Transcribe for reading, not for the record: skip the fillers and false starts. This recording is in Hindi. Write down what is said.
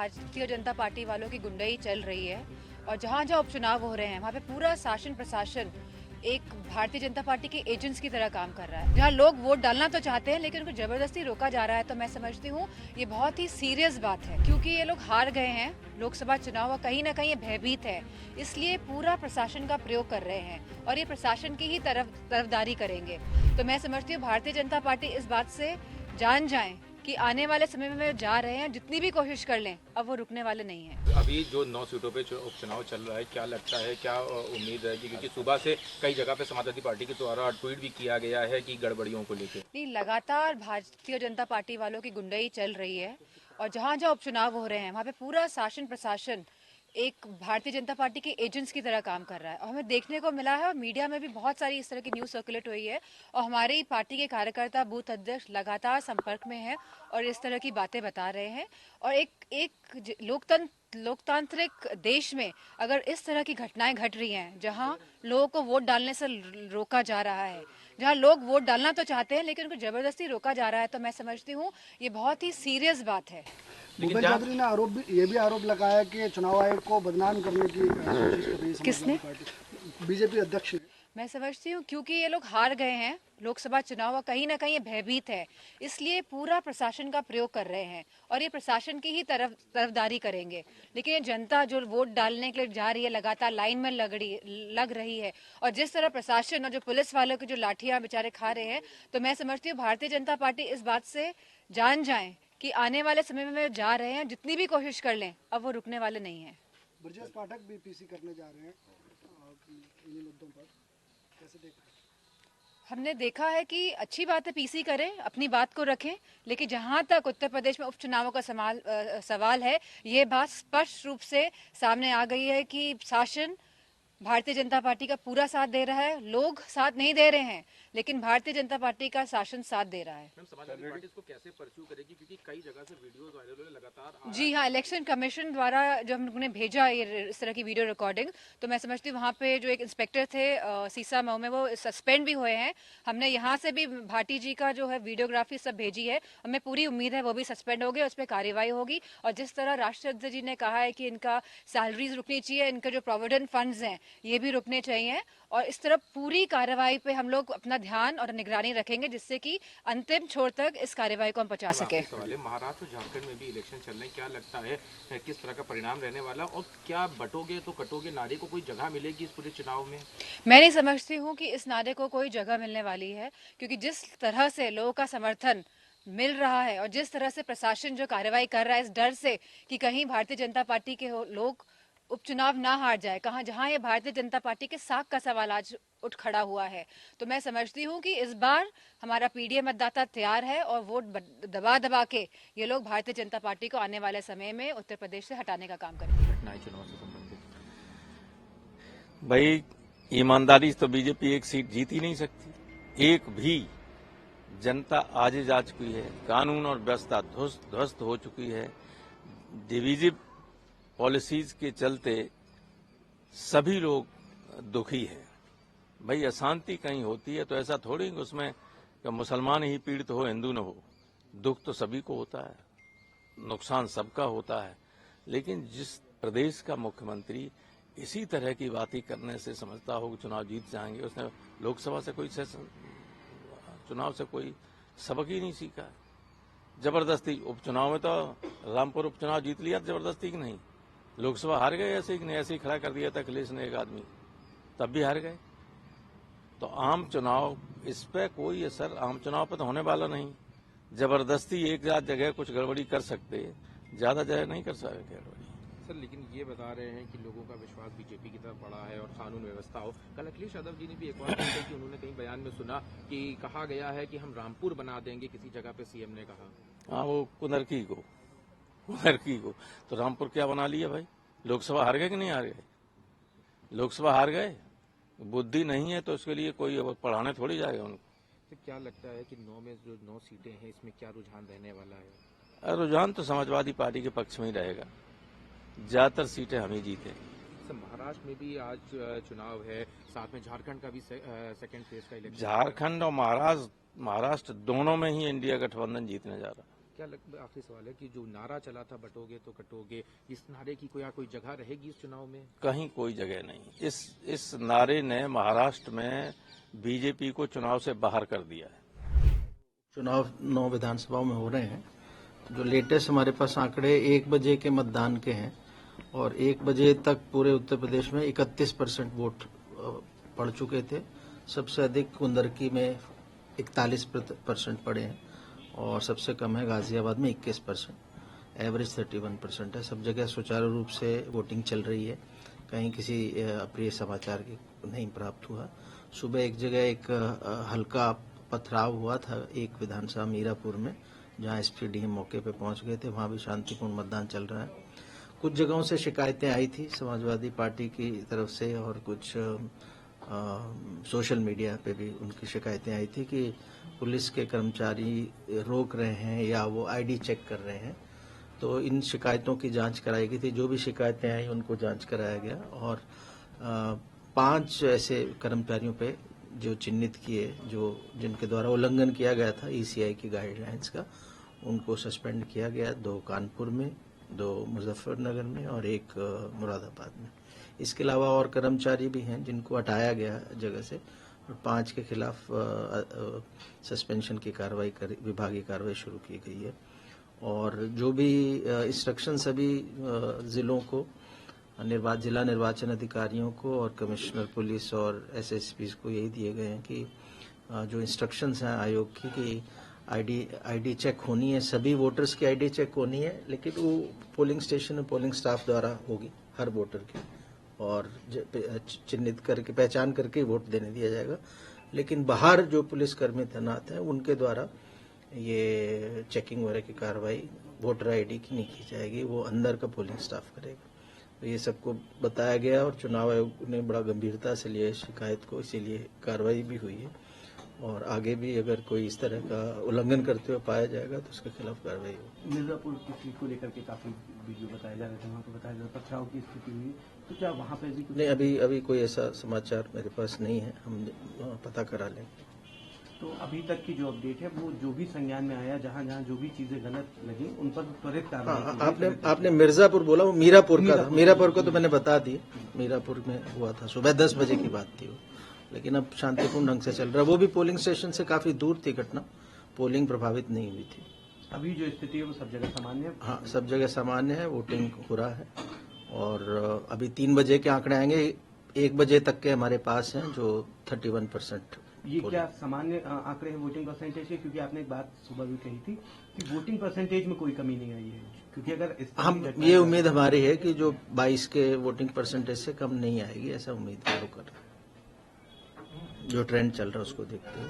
भारतीय जनता पार्टी वालों की गुंडई चल रही है और जहां जहां उपचुनाव हो रहे हैं वहां पे पूरा शासन प्रशासन एक भारतीय जनता पार्टी के एजेंट्स की तरह काम कर रहा है। जहां लोग वोट डालना तो चाहते हैं लेकिन उनको जबरदस्ती रोका जा रहा है, तो मैं समझती हूँ ये बहुत ही सीरियस बात है, क्योंकि ये लोग हार गए हैं लोकसभा चुनाव और कहीं ना कहीं ये भयभीत है, इसलिए पूरा प्रशासन का प्रयोग कर रहे हैं और ये प्रशासन की ही तरफदारी करेंगे। तो मैं समझती हूँ भारतीय जनता पार्टी इस बात से जान जाए कि आने वाले समय में जा रहे हैं, जितनी भी कोशिश कर लें अब वो रुकने वाले नहीं हैं। अभी जो 9 सीटों पे उपचुनाव चल रहा है, क्या लगता है, क्या उम्मीद है? क्योंकि सुबह से कई जगह पे समाजवादी पार्टी के द्वारा ट्वीट भी किया गया है कि गड़बड़ियों को लेकर नहीं, लगातार भारतीय जनता पार्टी वालों की गुंडई चल रही है और जहां जहां उपचुनाव हो रहे हैं वहां पे पूरा शासन प्रशासन एक भारतीय जनता पार्टी के एजेंट्स की तरह काम कर रहा है और हमें देखने को मिला है और मीडिया में भी बहुत सारी इस तरह की न्यूज़ सर्कुलेट हुई है और हमारी पार्टी के कार्यकर्ता बूथ अध्यक्ष लगातार संपर्क में हैं और इस तरह की बातें बता रहे हैं। और एक लोकतांत्रिक देश में अगर इस तरह की घटनाएं घट रही हैं, जहां लोगों को वोट डालने से रोका जा रहा है, जहां लोग वोट डालना तो चाहते हैं लेकिन उनको जबरदस्ती रोका जा रहा है, तो मैं समझती हूँ ये बहुत ही सीरियस बात है। भूपेश चौधरी ने ये भी आरोप लगाया कि चुनाव आयोग को बदनाम करने की कोशिश कर रही है किसने? बीजेपी अध्यक्ष ने। मैं समझती हूँ क्योंकि ये लोग हार गए हैं लोकसभा चुनाव और कहीं ना कहीं ये भयभीत है, इसलिए पूरा प्रशासन का प्रयोग कर रहे हैं और ये प्रशासन की ही तरफदारी करेंगे। लेकिन ये जनता जो वोट डालने के लिए जा रही है लगातार लाइन में लग रही है और जिस तरह प्रशासन और जो पुलिस वालों की जो लाठियां बेचारे खा रहे हैं, तो मैं समझती हूँ भारतीय जनता पार्टी इस बात से जान जाए कि आने वाले समय में जा रहे हैं, जितनी भी कोशिश कर लें अब वो रुकने वाले नहीं है। ब्रजेश पाठक भी पीसी करने जा रहे हैं इन्हीं मुद्दों पर, कैसे देख रहे हैं? हमने देखा है कि अच्छी बात है, पीसी करें, अपनी बात को रखें, लेकिन जहां तक उत्तर प्रदेश में उपचुनावों का सवाल है, ये बात स्पष्ट रूप से सामने आ गई है कि शासन भारतीय जनता पार्टी का पूरा साथ दे रहा है। लोग साथ नहीं दे रहे हैं लेकिन भारतीय जनता पार्टी का शासन साथ दे रहा है। मैम, समाजवादी पार्टी इसको कैसे परस्यू करेगी, क्योंकि कई जगह से वीडियोस वायरल हो रहे लगातार? जी हाँ, इलेक्शन कमीशन द्वारा जब हमने भेजा ये इस तरह की वीडियो रिकॉर्डिंग, तो मैं समझती हूँ वहाँ पे जो एक इंस्पेक्टर थे सीसा मऊ में, वो सस्पेंड भी हुए हैं। हमने यहाँ से भी भाटी जी का जो है वीडियोग्राफी सब भेजी है, हमें पूरी उम्मीद है वो भी सस्पेंड हो गए, उस पर कार्रवाई होगी। और जिस तरह राष्ट्राध्यक्ष जी ने कहा है कि इनका सैलरीज रुकनी चाहिए, इनका जो प्रोविडेंट फंड्स हैं ये भी रुकने चाहिए, और इस तरह पूरी कार्रवाई पे हम लोग अपना ध्यान और निगरानी रखेंगे जिससे कि अंतिम छोर तक इस कार्रवाई को हम पहुंचा सके। महाराष्ट्र और झारखंड में भी इलेक्शन चल रहे हैं, क्या लगता है किस तरह का परिणाम रहने वाला, और क्या बटोगे तो कटोगे नारे को कोई जगह मिलेगी इस पूरे चुनाव में? मैं नहीं समझती हूँ कि इस नारे को कोई जगह मिलने वाली है, क्योंकि जिस तरह से लोगों का समर्थन मिल रहा है और जिस तरह से प्रशासन जो कार्रवाई कर रहा है इस डर से कि कहीं भारतीय जनता पार्टी के लोग उपचुनाव ना हार जाए, कहां जहां ये भारतीय जनता पार्टी के साख का सवाल आज उठ खड़ा हुआ है, तो मैं समझती हूं कि इस बार हमारा पीडीए मतदाता तैयार है और वोट दबा दबा के ये लोग भारतीय जनता पार्टी को आने वाले समय में उत्तर प्रदेश से हटाने का काम करेंगे। घटनाएं चुनाव से संबंधित भाई, ईमानदारी से तो बीजेपी एक सीट जीत ही नहीं सकती। एक भी जनता आज जा चुकी है, कानून और व्यवस्था ध्वस्त हो चुकी है। डिवीजिव पॉलिसीज के चलते सभी लोग दुखी है। भाई, अशांति कहीं होती है तो ऐसा थोड़ी कि उसमें मुसलमान ही पीड़ित हो, हिंदू न हो। दुख तो सभी को होता है, नुकसान सबका होता है। लेकिन जिस प्रदेश का मुख्यमंत्री इसी तरह की बातें करने से समझता हो कि चुनाव जीत जाएंगे, उसने लोकसभा से कोई चुनाव से कोई सबक ही नहीं सीखा। जबरदस्ती उपचुनाव में तो रामपुर उपचुनाव जीत लिया जबरदस्ती की नहीं, लोकसभा हार गए ऐसे ही नहीं, ऐसे ही खड़ा कर दिया था अखिलेश ने एक आदमी, तब भी हार गए। तो आम चुनाव, इस पे कोई असर आम चुनाव पे तो होने वाला नहीं। जबरदस्ती एक जगह कुछ गड़बड़ी कर सकते, ज्यादा जगह नहीं कर सकते गड़बड़ी। सर, लेकिन ये बता रहे हैं कि लोगों का विश्वास बीजेपी की तरफ बढ़ा है और कानून व्यवस्था हो। कल अखिलेश यादव जी ने भी एक बार कहा कि उन्होंने कहीं बयान में सुना कि कहा गया है कि हम रामपुर बना देंगे, किसी जगह पे सीएम ने कहा। हाँ, वो कुनरकी को तो रामपुर क्या बना लिया भाई? लोकसभा हार गए कि नहीं हार गए? लोकसभा हार गए, बुद्धि नहीं है तो उसके लिए कोई पढ़ाने थोड़ी जाएगा उनको। तो क्या लगता है कि 9 में जो 9 सीटें हैं इसमें क्या रुझान रहने वाला है? रुझान तो समाजवादी पार्टी के पक्ष में ही रहेगा, ज्यादातर सीटें हम ही जीते। महाराष्ट्र में भी आज चुनाव है, साथ में झारखंड का भी सेकेंड फेज का इलेक्शन। झारखंड और महाराष्ट्र दोनों में ही इंडिया गठबंधन जीतने जा रहा है। क्या आखिरी सवाल है कि जो नारा चला था बटोगे तो कटोगे, इस नारे की कोई जगह रहेगी इस चुनाव में? कहीं कोई जगह नहीं। इस नारे ने महाराष्ट्र में बीजेपी को चुनाव से बाहर कर दिया है। चुनाव 9 विधानसभाओं में हो रहे हैं। जो लेटेस्ट हमारे पास आंकड़े 1 बजे के मतदान के हैं और 1 बजे तक पूरे उत्तर प्रदेश में 31% वोट पड़ चुके थे। सबसे अधिक कुंदरकी में 41% पड़े हैं और सबसे कम है गाजियाबाद में 21%। एवरेज 31% है। सब जगह सुचारू रूप से वोटिंग चल रही है। कहीं किसी अप्रिय समाचार की नहीं प्राप्त हुआ। सुबह एक जगह एक हल्का पथराव हुआ था एक विधानसभा मीरापुर में, जहां एसपी डीएम मौके पे पहुंच गए थे। वहां भी शांतिपूर्ण मतदान चल रहा है। कुछ जगहों से शिकायतें आई थी समाजवादी पार्टी की तरफ से और कुछ सोशल मीडिया पे भी उनकी शिकायतें आई थी कि पुलिस के कर्मचारी रोक रहे हैं या वो आईडी चेक कर रहे हैं। तो इन शिकायतों की जांच कराई गई थी। जो भी शिकायतें आई उनको जांच कराया गया और 5 ऐसे कर्मचारियों पे जो चिन्हित किए जिनके द्वारा उल्लंघन किया गया था ईसीआई की गाइडलाइंस का, उनको सस्पेंड किया गया। 2 कानपुर में, 2 मुजफ्फरनगर में और 1 मुरादाबाद में। इसके अलावा और कर्मचारी भी हैं जिनको हटाया गया जगह से और 5 के खिलाफ सस्पेंशन की कार्रवाई विभागीय कार्रवाई शुरू की गई है। और जो भी इंस्ट्रक्शन सभी जिलों को जिला निर्वाचन अधिकारियों को और कमिश्नर पुलिस और एसएसपी को यही दिए गए हैं कि जो इंस्ट्रक्शंस हैं आयोग की कि आईडी चेक होनी है, सभी वोटर्स की आईडी चेक होनी है, लेकिन वो पोलिंग स्टेशन में पोलिंग स्टाफ द्वारा होगी हर वोटर की और चिन्हित करके पहचान करके वोट देने दिया जाएगा। लेकिन बाहर जो पुलिसकर्मी तैनात हैं उनके द्वारा ये चेकिंग वगैरह की कार्रवाई वोटर आईडी की नहीं की जाएगी, वो अंदर का पोलिंग स्टाफ करेगा। तो ये सबको बताया गया और चुनाव आयोग ने बड़ा गंभीरता से लिया शिकायत को, इसीलिए कार्रवाई भी हुई है और आगे भी अगर कोई इस तरह का उल्लंघन करते हुए पाया जाएगा तो उसके खिलाफ कार्रवाई होगी। मिर्जापुर की सीट को लेकर के काफी वीडियो बताए जा रहे थे, वहाँ पे बताया जा रहा पथराव की स्थिति हुई, तो क्या वहाँ पे भी कुछ नहीं? अभी कोई ऐसा समाचार मेरे पास नहीं है, हम पता करा लेंगे। तो अभी तक की जो अपडेट है वो जो भी संज्ञान में आया, जहाँ जहाँ जो भी चीजें गलत लगी उन पर त्वरित कार्रवाई। आपने मिर्जापुर बोला, वो मीरापुर का था। मीरापुर को तो मैंने बता दी, मीरापुर में हुआ था, सुबह 10 बजे की बात थी वो, लेकिन अब शांतिपूर्ण ढंग से चल रहा है। वो भी पोलिंग स्टेशन से काफी दूर थी घटना, पोलिंग प्रभावित नहीं हुई थी। अभी जो स्थिति है वो सब जगह सामान्य है? हाँ, सब जगह सामान्य है, वोटिंग हो रहा है और अभी 3 बजे के आंकड़े आएंगे। 1 बजे तक के हमारे पास हैं जो 31%। ये क्या सामान्य आंकड़े हैं वोटिंग परसेंटेज के? क्योंकि आपने एक बात सुबह भी कही थी कि वोटिंग परसेंटेज में कोई कमी नहीं आई है, क्योंकि अगर हम ये उम्मीद हमारी है कि जो 22 के वोटिंग परसेंटेज से कम नहीं आएगी, ऐसा उम्मीद है कर रहे हैं। जो ट्रेंड चल रहा है उसको देखते हुए।